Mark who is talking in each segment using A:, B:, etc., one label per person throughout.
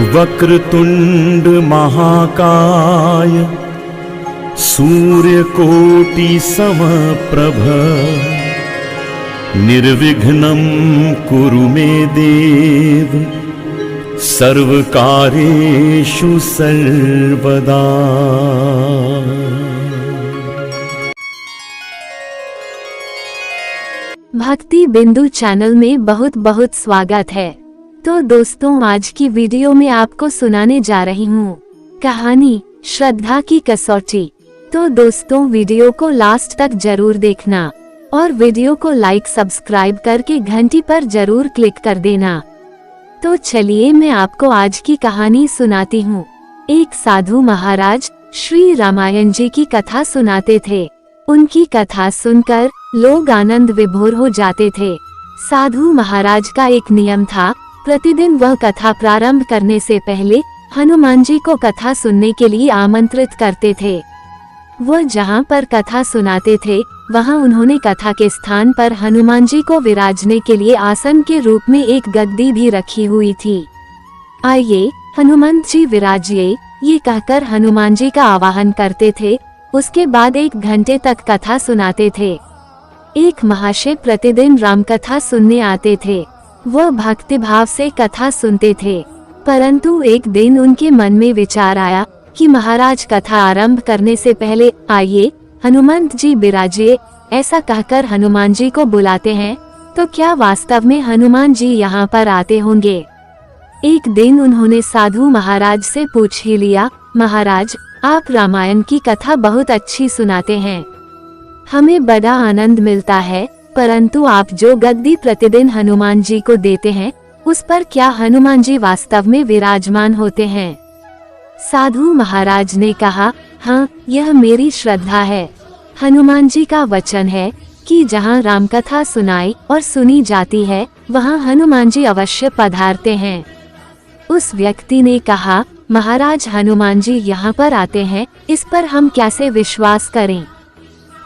A: वक्रतुंड महाकाय सूर्यकोटि समप्रभ निर्विघ्नं कुरु मे देव सर्वकार्येषु सर्वदा।
B: भक्ति बिंदु चैनल में बहुत बहुत स्वागत है। तो दोस्तों, आज की वीडियो में आपको सुनाने जा रही हूँ कहानी श्रद्धा की कसौटी। तो दोस्तों, वीडियो को लास्ट तक जरूर देखना और वीडियो को लाइक सब्सक्राइब करके घंटी पर जरूर क्लिक कर देना। तो चलिए मैं आपको आज की कहानी सुनाती हूँ। एक साधु महाराज श्री रामायण जी की कथा सुनाते थे। उनकी कथा सुनकर लोग आनंद विभोर हो जाते थे। साधु महाराज का एक नियम था, प्रतिदिन वह कथा प्रारंभ करने से पहले हनुमान जी को कथा सुनने के लिए आमंत्रित करते थे। वह जहाँ पर कथा सुनाते थे वहाँ उन्होंने कथा के स्थान पर हनुमान जी को विराजने के लिए आसन के रूप में एक गद्दी भी रखी हुई थी। आइए हनुमंत जी विराजिए, ये कहकर हनुमान जी का आवाहन करते थे। उसके बाद 1 घंटे तक कथा सुनाते थे। एक महाशय प्रतिदिन राम कथा सुनने आते थे। वह भक्ति भाव से कथा सुनते थे, परंतु एक दिन उनके मन में विचार आया कि महाराज कथा आरंभ करने से पहले आइए हनुमंत जी विराजिए, ऐसा कहकर हनुमान जी को बुलाते हैं, तो क्या वास्तव में हनुमान जी यहाँ पर आते होंगे? एक दिन उन्होंने साधु महाराज से पूछ ही लिया, महाराज आप रामायण की कथा बहुत अच्छी सुनाते हैं, हमें बड़ा आनंद मिलता है, परंतु आप जो गद्दी प्रतिदिन हनुमान जी को देते हैं उस पर क्या हनुमान जी वास्तव में विराजमान होते हैं? साधु महाराज ने कहा, हाँ, यह मेरी श्रद्धा है। हनुमान जी का वचन है कि जहाँ राम कथा सुनाई और सुनी जाती है वहाँ हनुमान जी अवश्य पधारते हैं। उस व्यक्ति ने कहा, महाराज हनुमान जी यहाँ पर आते हैं, इस पर हम कैसे विश्वास करें?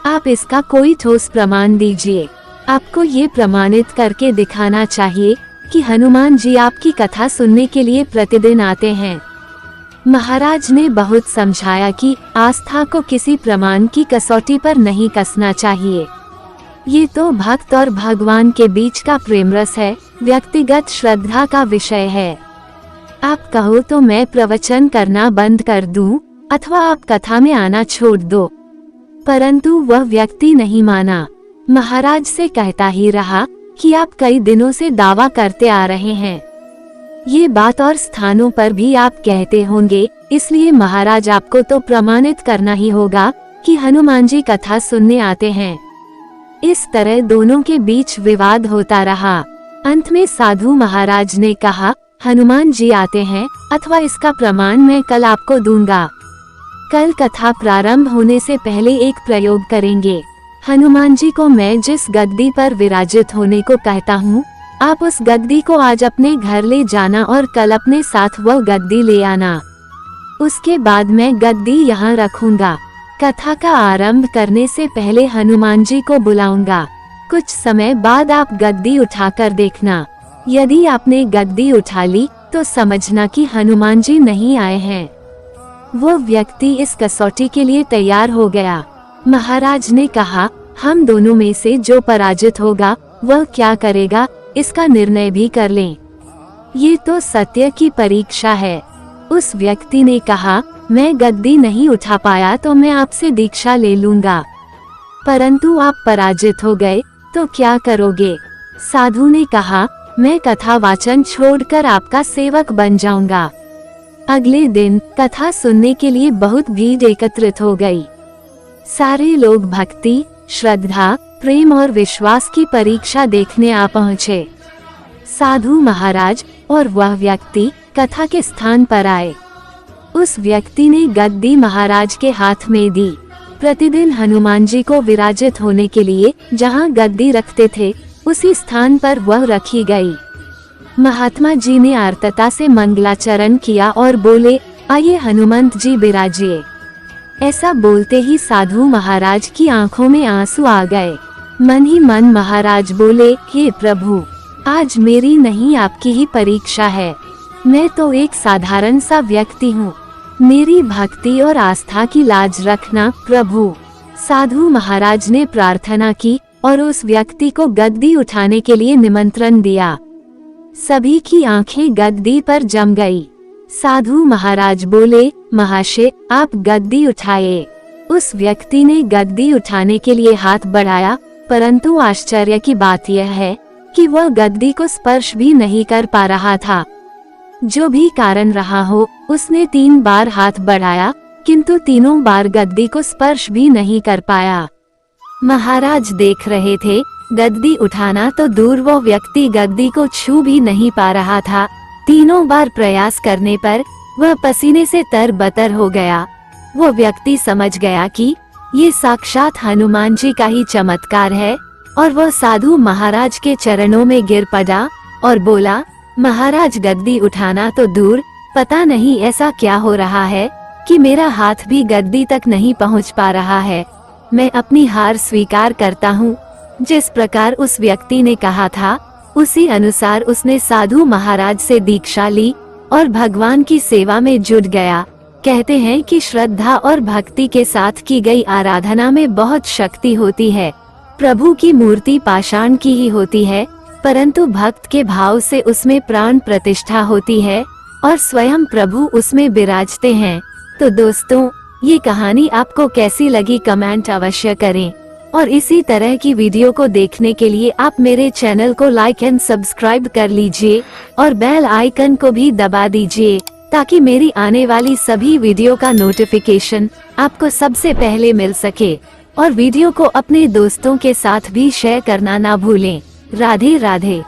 B: आप इसका कोई ठोस प्रमाण दीजिए। आपको ये प्रमाणित करके दिखाना चाहिए कि हनुमान जी आपकी कथा सुनने के लिए प्रतिदिन आते हैं। महाराज ने बहुत समझाया कि आस्था को किसी प्रमाण की कसौटी पर नहीं कसना चाहिए। ये तो भक्त और भगवान के बीच का प्रेम रस है, व्यक्तिगत श्रद्धा का विषय है। आप कहो तो मैं प्रवचन करना बंद कर दूं, अथवा आप कथा में आना छोड़ दो, परंतु वह व्यक्ति नहीं माना। महाराज से कहता ही रहा कि आप कई दिनों से दावा करते आ रहे हैं, ये बात और स्थानों पर भी आप कहते होंगे, इसलिए महाराज आपको तो प्रमाणित करना ही होगा कि हनुमान जी कथा सुनने आते हैं। इस तरह दोनों के बीच विवाद होता रहा। अंत में साधु महाराज ने कहा, हनुमान जी आते हैं अथवा इसका प्रमाण मैं कल आपको दूंगा। कल कथा प्रारंभ होने से पहले एक प्रयोग करेंगे। हनुमान जी को मैं जिस गद्दी पर विराजित होने को कहता हूँ, आप उस गद्दी को आज अपने घर ले जाना और कल अपने साथ वह गद्दी ले आना। उसके बाद मैं गद्दी यहाँ रखूंगा। कथा का आरंभ करने से पहले हनुमान जी को बुलाऊंगा। कुछ समय बाद आप गद्दी उठाकर देखना। यदि आपने गद्दी उठा ली तो समझना कि हनुमान जी नहीं आए हैं। वो व्यक्ति इस कसौटी के लिए तैयार हो गया। महाराज ने कहा, हम दोनों में से जो पराजित होगा वह क्या करेगा, इसका निर्णय भी कर लें। ये तो सत्य की परीक्षा है। उस व्यक्ति ने कहा, मैं गद्दी नहीं उठा पाया तो मैं आपसे दीक्षा ले लूंगा, परंतु आप पराजित हो गए तो क्या करोगे? साधु ने कहा, मैं कथा वाचन छोड़कर आपका सेवक बन जाऊंगा। अगले दिन कथा सुनने के लिए बहुत भीड़ एकत्रित हो गई। सारे लोग भक्ति, श्रद्धा, प्रेम और विश्वास की परीक्षा देखने आ पहुँचे। साधु महाराज और वह व्यक्ति कथा के स्थान पर आए। उस व्यक्ति ने गद्दी महाराज के हाथ में दी। प्रतिदिन हनुमान जी को विराजित होने के लिए जहाँ गद्दी रखते थे उसी स्थान पर वह रखी गई। महात्मा जी ने आर्तता से मंगलाचरण किया और बोले, आइए हनुमंत जी विराजिए। ऐसा बोलते ही साधु महाराज की आंखों में आंसू आ गए। मन ही मन महाराज बोले, हे प्रभु, आज मेरी नहीं आपकी ही परीक्षा है। मैं तो एक साधारण सा व्यक्ति हूँ। मेरी भक्ति और आस्था की लाज रखना प्रभु। साधु महाराज ने प्रार्थना की और उस व्यक्ति को गद्दी उठाने के लिए निमंत्रण दिया। सभी की आंखें गद्दी पर जम गई। साधु महाराज बोले, महाशय आप गद्दी उठाए। उस व्यक्ति ने गद्दी उठाने के लिए हाथ बढ़ाया, परंतु आश्चर्य की बात यह है कि वह गद्दी को स्पर्श भी नहीं कर पा रहा था। जो भी कारण रहा हो, उसने 3 बार हाथ बढ़ाया, किंतु तीनों बार गद्दी को स्पर्श भी नहीं कर पाया। महाराज देख रहे थे, गद्दी उठाना तो दूर, वो व्यक्ति गद्दी को छू भी नहीं पा रहा था। तीनों बार प्रयास करने पर वह पसीने से तरबतर हो गया। वो व्यक्ति समझ गया कि ये साक्षात हनुमान जी का ही चमत्कार है और वह साधु महाराज के चरणों में गिर पड़ा और बोला, महाराज गद्दी उठाना तो दूर, पता नहीं ऐसा क्या हो रहा है कि मेरा हाथ भी गद्दी तक नहीं पहुंच पा रहा है। मैं अपनी हार स्वीकार करता हूँ। जिस प्रकार उस व्यक्ति ने कहा था, उसी अनुसार उसने साधु महाराज से दीक्षा ली और भगवान की सेवा में जुट गया। कहते हैं कि श्रद्धा और भक्ति के साथ की गई आराधना में बहुत शक्ति होती है। प्रभु की मूर्ति पाषाण की ही होती है, परंतु भक्त के भाव से उसमें प्राण प्रतिष्ठा होती है और स्वयं प्रभु उसमें विराजते हैं। तो दोस्तों, ये कहानी आपको कैसी लगी कमेंट अवश्य करें और इसी तरह की वीडियो को देखने के लिए आप मेरे चैनल को लाइक एंड सब्सक्राइब कर लीजिए और बेल आइकन को भी दबा दीजिए ताकि मेरी आने वाली सभी वीडियो का नोटिफिकेशन आपको सबसे पहले मिल सके। और वीडियो को अपने दोस्तों के साथ भी शेयर करना ना भूलें। राधे राधे।